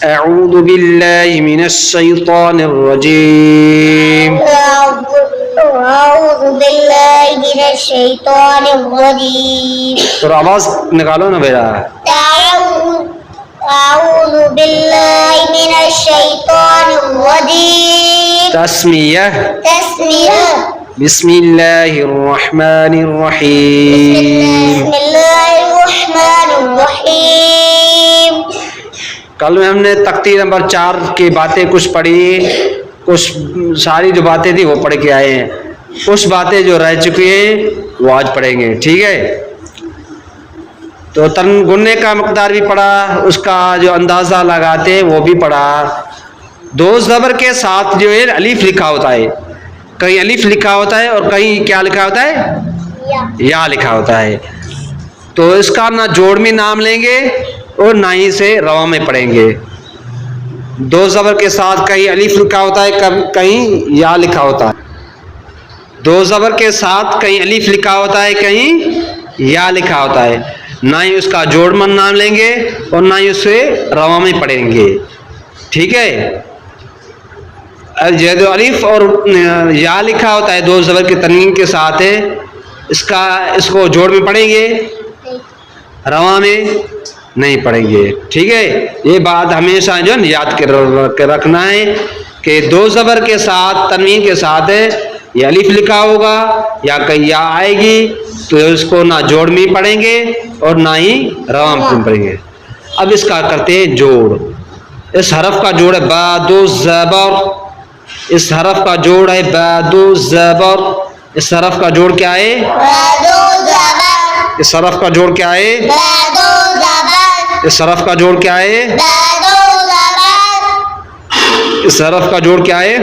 أعوذ بالله من الشيطان الرجيم. أعوذ بالله من الشيطان الرجيم. تو آواز نکالو نا بیٹا. أعوذ بالله من الشيطان الرجيم. تسمیہ. بسم الله الرحمن الرحيم. بسم الله الرحمن الرحيم. کل میں ہم نے تختی نمبر 4 کی باتیں کچھ پڑھی، کچھ ساری جو باتیں تھی وہ پڑھ کے آئے ہیں، کچھ باتیں جو رہ چکی ہیں وہ آج پڑھیں گے. ٹھیک ہے، تو تن گننے کا مقدار بھی پڑھا، اس کا جو اندازہ لگاتے ہیں وہ بھی پڑھا. دو زبر کے ساتھ جو ہے الف لکھا ہوتا ہے، کہیں الف لکھا ہوتا ہے اور کہیں کیا لکھا ہوتا ہے؟ یا لکھا ہوتا ہے. تو اس کا نہ جوڑ میں نام لیں گے اور نہ ہی سے رواں میں پڑھیں گے. دو زبر کے ساتھ کہیں الف لکھا ہوتا ہے، کہیں یا لکھا ہوتا ہے. دو زبر کے ساتھ کہیں الف لکھا ہوتا ہے، کہیں یا لکھا ہوتا ہے. نہ ہی اس کا جوڑ من نام لیں گے اور نہ ہی اس سے رواں میں پڑھیں گے. ٹھیک ہے، جو الف اور یا لکھا ہوتا ہے دو زبر کے تنوین کے ساتھ ہے، اس کو جوڑ میں پڑھیں گے، رواں میں نہیں پڑھیں گے. ٹھیک ہے، یہ بات ہمیشہ جو ہے یاد کر رکھنا ہے کہ دو زبر کے ساتھ تنوین کے ساتھ ہے، یہ الف لکھا ہوگا یا کہیں یا آئے گی تو اس کو نہ جوڑ میں پڑھیں گے اور نہ ہی رواں میں پڑھیں گے. اب اس کا کرتے ہیں جوڑ. اس حرف کا جوڑ ہے با دو زبر، اس حرف کا جوڑ ہے با دو زبر. اس حرف کا جوڑ کیا ہے؟ اس حرف کا جوڑ کیا ہے؟ اس حرف کا جوڑ کیا ہے؟ اس حرف کا جوڑ کیا ہے؟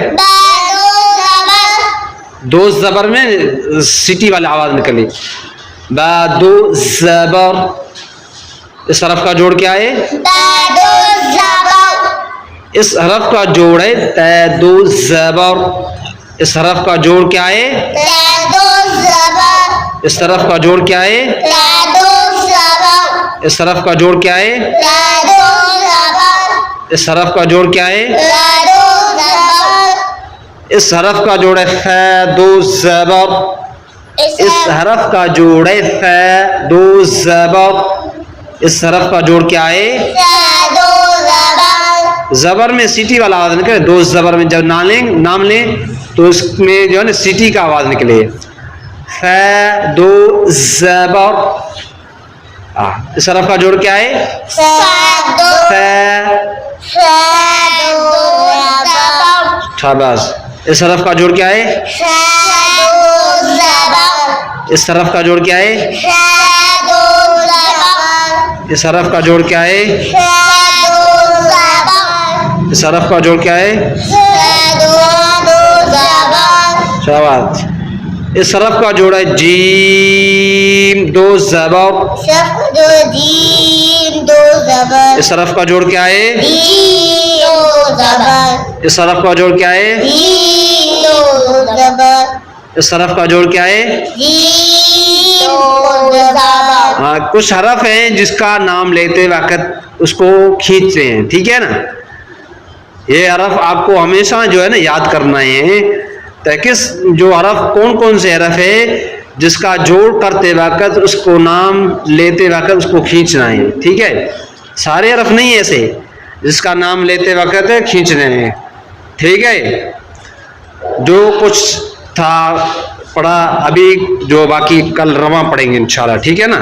دو زبر میں سٹی والی آواز نکلی، با دو زبر. اس حرف کا جوڑ کیا ہے؟ اس حرف کا جوڑ ہے تے دو زبر. اس حرف کا جوڑ کیا ہے؟ اس حرف کا جوڑ کیا ہے؟ اس حرف کا جوڑ کیا ہے؟ اس حرف کا جوڑ کیا ہے؟ اس حرف کا جوڑ ہے فا دو زبر. اس حرف کا جوڑ ہے فا دو زبر. اس حرف کا جوڑ کیا ہے؟ زبر میں سیٹی والا آواز نکلے. دو زبر میں جب نام لیں تو اس میں جو ہے نا سیٹی کا آواز نکلے. فا دو زبر. اس حرف کا جوڑ کیا ہے؟ شاباش. اس حرف کا جوڑ کیا ہے؟ اس حرف کا جوڑ کیا ہے؟ اس حرف کا جوڑ کیا ہے؟ اس حرف کا جوڑ کیا ہے؟ شاباش. اس حرف کا جوڑ ہے جیم دو زبر. اس حرف کا جوڑ کیا ہے؟ اس حرف کا جوڑ کیا ہے؟ اس حرف کا جوڑ کیا ہے؟ ہاں، کچھ حرف ہیں جس کا نام لیتے وقت اس کو کھینچتے ہیں. ٹھیک ہے نا، یہ حرف آپ کو ہمیشہ جو ہے نا یاد کرنا ہے. کس جو حرف کون سے حرف ہے جس کا جوڑ کرتے وقت اس کو نام لیتے وقت اس کو کھینچنا ہے. ٹھیک ہے، سارے حرف نہیں ایسے جس کا نام لیتے وقت کھینچنے ہیں. ٹھیک ہے، جو کچھ تھا پڑھا ابھی، جو باقی کل رواں پڑھیں گے انشاءاللہ. ٹھیک ہے نا.